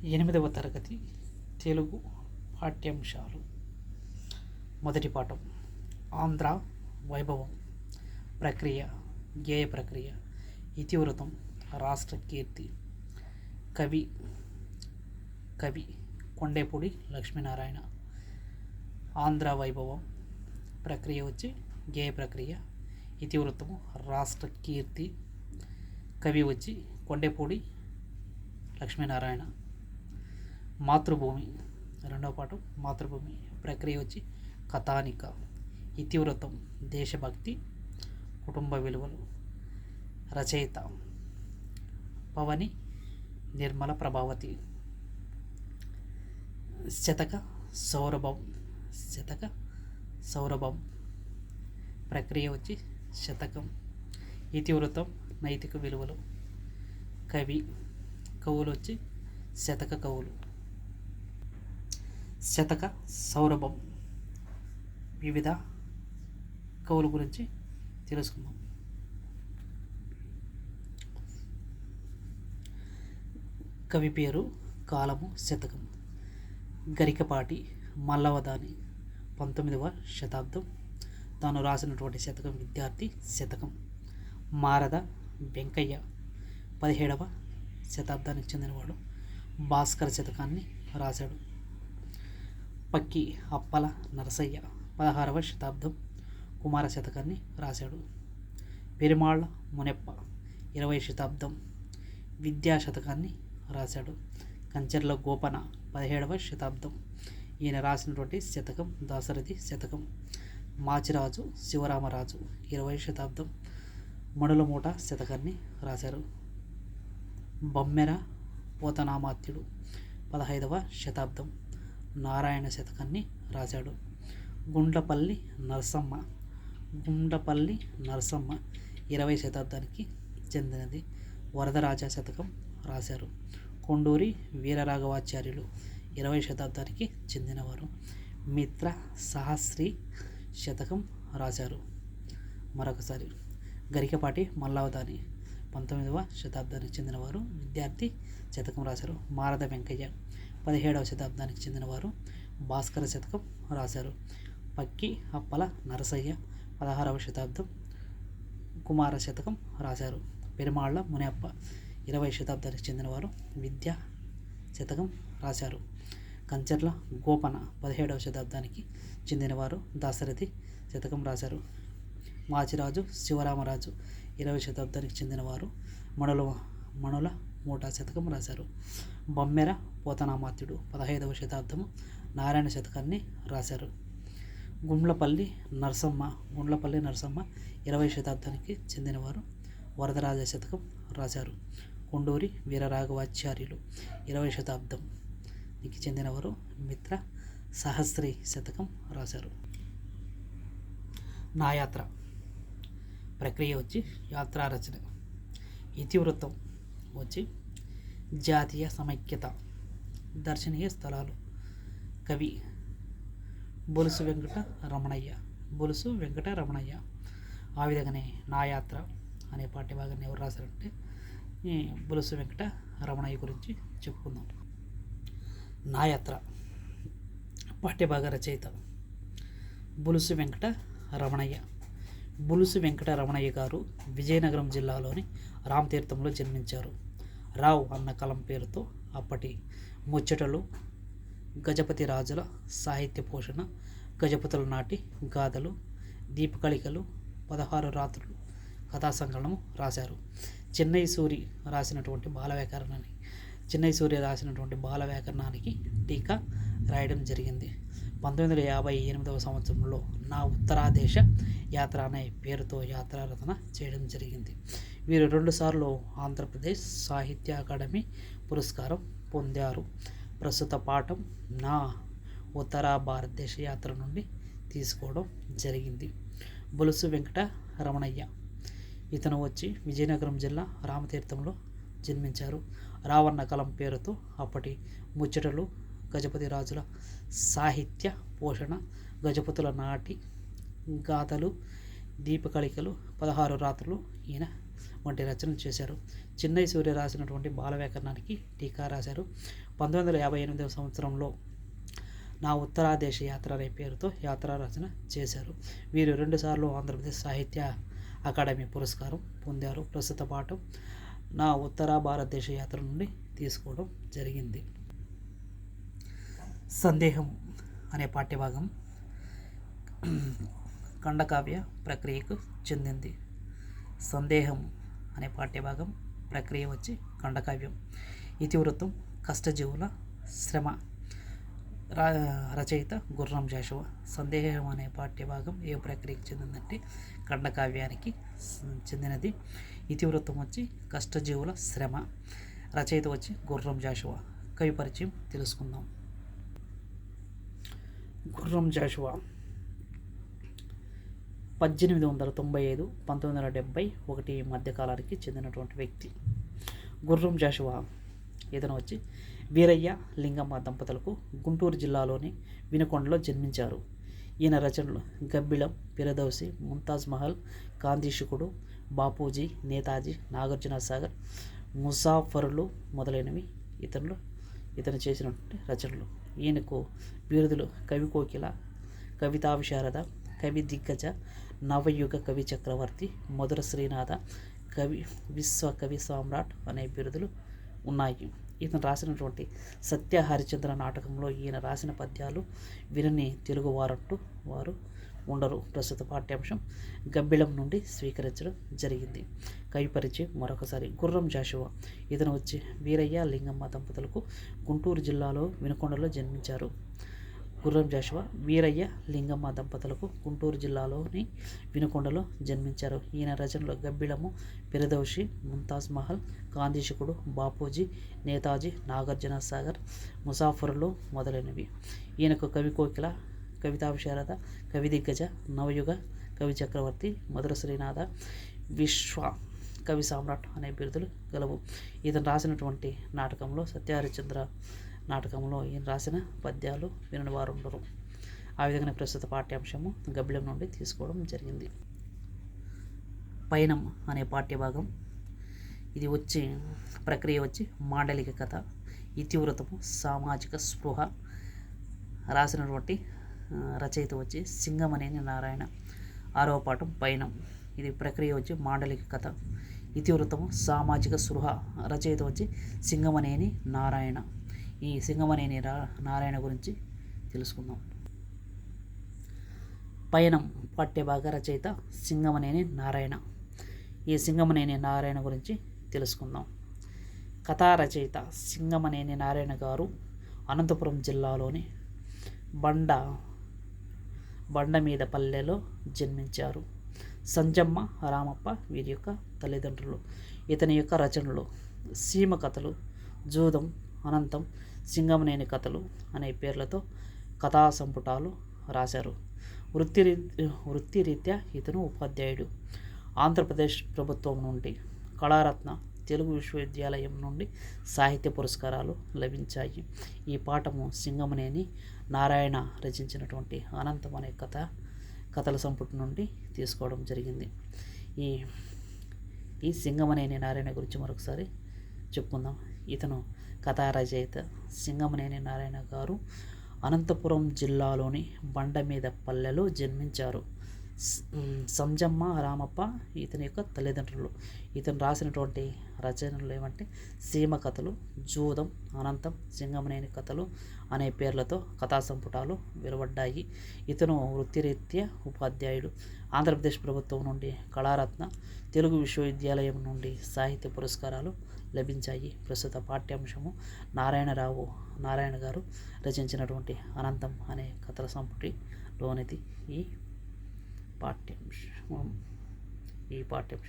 8వ తరగతి తెలుగు పాఠ్యాంశాలు. మొదటి పాఠం ఆంధ్ర వైభవం. ప్రక్రియ, గేయ ప్రక్రియ, ఇతివృత్తం, రాష్ట్ర కీర్తి. కవి కొండేపూడి లక్ష్మీనారాయణ. ఆంధ్ర వైభవం ప్రక్రియ వచ్చి గేయ ప్రక్రియ, ఇతివృత్తము రాష్ట్ర కీర్తి. కవి వచ్చి కొండేపూడి లక్ష్మీనారాయణ. మాతృభూమి రెండవ పాఠం మాతృభూమి ప్రక్రియ వచ్చి కథానిక. ఇతివృత్తం దేశభక్తి, కుటుంబ విలువలు. రచయిత పవని నిర్మల ప్రభావతి. శతక సౌరభం ప్రక్రియ వచ్చి శతకం. ఇతివృత్తం నైతిక విలువలు. కవులు వచ్చి శతక కవులు. శతక సౌరభం వివిధ కవుల గురించి తెలుసుకుందాం. కవి పేరు, కాలము, శతకం. గరికపాటి మల్లవదాని 19వ శతాబ్దం. తాను రాసినటువంటి శతకం విద్యార్థి శతకం. మారద వెంకయ్య 17వ శతాబ్దానికి చెందినవాడు. భాస్కర శతకాన్ని రాశాడు. పక్కి అప్పల నరసయ్య 16వ శతాబ్దం కుమార శతకాన్ని రాశాడు. పెరుమాళ్ళ మునెప్ప 20వ శతాబ్దం విద్యా శతకాన్ని రాశాడు. కంచెర్ల గోపన 17వ శతాబ్దం. ఈయన రాసినటువంటి శతకం దాశరథి శతకం. మాచిరాజు శివరామరాజు 20వ శతాబ్దం మణుల మూట శతకాన్ని రాశారు. బొమ్మెర పోతనామాత్యుడు 15వ శతాబ్దం నారాయణ శతకాన్ని రాశాడు. గుండ్లపల్లి నరసమ్మ 20వ శతాబ్దానికి చెందినది. వరదరాజ శతకం రాశారు. కొండూరి వీరరాఘవాచార్యులు 20వ శతాబ్దానికి చెందినవారు. మిత్ర సహస్రీ శతకం రాశారు. మరొకసారి గరికపాటి మల్లావదాని 19వ శతాబ్దానికి చెందినవారు. విద్యార్థి శతకం రాశారు. మారద వెంకయ్య 17వ శతాబ్దానికి చెందినవారు. భాస్కర శతకం రాశారు. పక్కి అప్పల నరసయ్య 16వ శతాబ్దం కుమార శతకం రాశారు. పెరుమాళ్ళ మునెప్ప 20వ శతాబ్దానికి చెందినవారు. విద్యా శతకం రాశారు. కంచెర్ల గోపన 17వ శతాబ్దానికి చెందినవారు. దాశరథి శతకం రాశారు. మాచిరాజు శివరామరాజు 20వ శతాబ్దానికి చెందినవారు. మణుల మూట శతకం రాశారు. బొమ్మెర పోతనామాత్యుడు 15వ శతాబ్దము నారాయణ శతకాన్ని రాశారు. గుండ్లపల్లి నరసమ్మ 20వ శతాబ్దానికి చెందినవారు. వరదరాజ శతకం రాశారు. కొండూరి వీరరాఘవాచార్యులు 20వ శతాబ్దంకి చెందినవారు. మిత్ర సహస్రీ శతకం రాశారు. నా యాత్ర ప్రక్రియ వచ్చి యాత్రా రచన. ఇతివృత్తం వచ్చి జాతీయ సమైక్యత, దర్శనీయ స్థలాలు. కవి బొలుసు వెంకట రమణయ్య. ఆ విధంగానే నా యాత్ర అనే పాఠ్యభాగాన్ని ఎవరు రాశారంటే బొలుసు వెంకట రమణయ్య గురించి చెప్పుకుందాం. నా యాత్ర పాఠ్యభాగ రచయిత బొలుసు వెంకట రమణయ్య గారు విజయనగరం జిల్లాలోని రామతీర్థంలో జన్మించారు. రావు అన్న కలం పేరుతో అప్పటి ముచ్చటలు, గజపతి రాజుల సాహిత్య పోషణ, గజపతుల నాటి గాథలు, దీపకళికలు, 16 రాత్రులు కథా సంకలనము రాశారు. చెన్నై సూరి రాసినటువంటి బాలవ్యాకరణానికి టీకా రాయడం జరిగింది. 1958వ సంవత్సరంలో నా ఉత్తరాదేశ యాత్ర అనే పేరుతో యాత్రా రచన చేయడం జరిగింది. వీరు 2 సార్లు ఆంధ్రప్రదేశ్ సాహిత్య అకాడమీ పురస్కారం పొందారు. ప్రస్తుత పాఠం నా ఉత్తర భారతదేశ యాత్ర నుండి తీసుకోవడం జరిగింది. బొలుసు వెంకట రమణయ్య ఇతను వచ్చి విజయనగరం జిల్లా రామతీర్థంలో జన్మించారు. రావన్న కలం పేరుతో అప్పటి ముచ్చటలు, గజపతి రాజుల సాహిత్య పోషణ, గజపతుల నాటి గాథలు, దీపకళికలు, 16 రాత్రులు ఈయన వంటి రచనలు చేశారు. చిన్నయ్య సూర్య రాసినటువంటి బాల వ్యాకరణానికి టీకా రాశారు. 1958 సంవత్సరంలో నా ఉత్తరాదేశ యాత్ర అనే పేరుతో యాత్రా రచన చేశారు. వీరు 2 సార్లు ఆంధ్రప్రదేశ్ సాహిత్య అకాడమీ పురస్కారం పొందారు. ప్రస్తుత పాఠం నా ఉత్తర భారతదేశ యాత్ర నుండి తీసుకోవడం జరిగింది. సందేహం అనే పాఠ్యభాగం ఖండకావ్య ప్రక్రియకు చెందింది. సందేహం అనే పాఠ్యభాగం ప్రక్రియ వచ్చి ఖండకావ్యం. ఇతివృత్తం కష్టజీవుల శ్రమ. రచయిత గుర్రం జాషువా. సందేహం అనే పాఠ్యభాగం ఏ ప్రక్రియకు చెందిందంటే ఖండకావ్యానికి చెందినది. ఇతివృత్తం వచ్చి కష్టజీవుల శ్రమ. రచయిత వచ్చి గుర్రం జాషువా. కవి పరిచయం తెలుసుకుందాం. గుర్రం జాషువా 1895-1971 మధ్యకాలానికి చెందినటువంటి వ్యక్తి. గుర్రం జాషువా ఇతను వచ్చి వీరయ్య లింగమ్మ దంపతులకు గుంటూరు జిల్లాలోని వినుకొండలో జన్మించారు. ఈయన రచనలు గబ్బిలం, పిరదౌసి, ముంతాజ్ మహల్, కాందీశుకుడు, బాపూజీ, నేతాజీ, నాగార్జునసాగర్, ముసాఫరులు మొదలైనవి ఇతను చేసినటువంటి రచనలు. ఈయనకు బిరుదులు కవి కోకిల, కవితా విశారద, కవి దిగ్గజ, నవయుగ కవి చక్రవర్తి, మధుర శ్రీనాథ, విశ్వ కవి సామ్రాట్ అనే బిరుదులు ఉన్నాయి. ఇతను రాసినటువంటి సత్య హరిచంద్ర నాటకంలో ఈయన రాసిన పద్యాలు వినని తెలుగు వారు ఉండరు. ప్రస్తుత పాఠ్యాంశం గబ్బిలం నుండి స్వీకరించడం జరిగింది. కవి పరిచయం మరొకసారి. గుర్రం జాషువా ఇతను వచ్చి వీరయ్య లింగమ్మ దంపతులకు గుంటూరు జిల్లాలో వినుకొండలో జన్మించారు. గుర్రం జాషువా వీరయ్య లింగమ్మ దంపతులకు గుంటూరు జిల్లాలోని వినుకొండలో జన్మించారు. ఈయన రచనలు గబ్బిలము, పిరదౌసి, ముంతాజ్ మహల్, కాందీశకుడు, బాపూజీ, నేతాజీ, నాగార్జునసాగర్, ముసాఫరులు మొదలైనవి. ఈయనకు కవి కోకిల, కవితా విశారద, కవి దిగ్గజ, నవయుగ కవి చక్రవర్తి, మధుర శ్రీనాథ, విశ్వ కవి సామ్రాట్ అనే బిరుదులు గలవు. ఇతను రాసినటువంటి నాటకంలో సత్యహరిచంద్ర నాటకంలో ఈయన రాసిన పద్యాలు వినని వారు ఉండరు. ఆ విధంగా ప్రస్తుత పాఠ్యాంశము గబ్బిలం నుండి తీసుకోవడం జరిగింది. పయనం అనే పాఠ్యభాగం. ఇది వచ్చి ప్రక్రియ వచ్చి మాండలిక కథ. ఇతివృతము సామాజిక స్పృహ. రాసినటువంటి రచయిత వచ్చి సింగమనేని నారాయణ. 6వ పాఠం పయనం. ఇది ప్రక్రియ వచ్చి మాండలిక కథ. ఇతివృత్తము సామాజిక స్పృహ. రచయిత వచ్చి సింగమనేని నారాయణ. ఈ సింగమనేని నారాయణ గురించి తెలుసుకుందాం. పయనం పాఠ్యభాగ రచయిత సింగమనేని నారాయణ. ఈ సింగమనేని నారాయణ గురించి తెలుసుకుందాం. కథా రచయిత సింగమనేని నారాయణ గారు అనంతపురం జిల్లాలోని బండ మీద పల్లెలో జన్మించారు. సంజమ్మ, రామప్ప వీరి యొక్క తల్లిదండ్రులు. ఇతని యొక్క రచనలు సీమ కథలు, జూదం, అనంతం, సింగమనేని కథలు అనే పేర్లతో కథా సంపుటాలు రాశారు. వృత్తిరీత్యా ఇతను ఉపాధ్యాయుడు. ఆంధ్రప్రదేశ్ ప్రభుత్వం నుండి కళారత్న, తెలుగు విశ్వవిద్యాలయం నుండి సాహిత్య పురస్కారాలు లభించాయి. ఈ పాఠము సింగమనేని నారాయణ రచించినటువంటి అనంతం అనే కథల సంపుటి నుండి తీసుకోవడం జరిగింది. ఈ సింగమనేని నారాయణ గురించి మరొకసారి చెప్పుకుందాం. ఇతను కథా రచయిత సింగమనేని నారాయణ గారు అనంతపురం జిల్లాలోని బండ మీద పల్లెలో జన్మించారు. సంజమ్మ, రామప్ప ఇతని యొక్క తల్లిదండ్రులు. ఇతను రాసినటువంటి రచనలు ఏమంటే సీమ కథలు, జూదం, అనంతం, సింగమనేని కథలు అనే పేర్లతో కథా సంపుటాలు వెలువడ్డాయి. ఇతను వృత్తిరీత్యా ఉపాధ్యాయుడు. ఆంధ్రప్రదేశ్ ప్రభుత్వం నుండి కళారత్న, తెలుగు విశ్వవిద్యాలయం నుండి సాహిత్య పురస్కారాలు లభించాయి. ప్రస్తుత పాఠ్యాంశము నారాయణ గారు రచించినటువంటి అనంతం అనే కథల సంపుటిలోనిది ఈ పాఠ్యాంశం.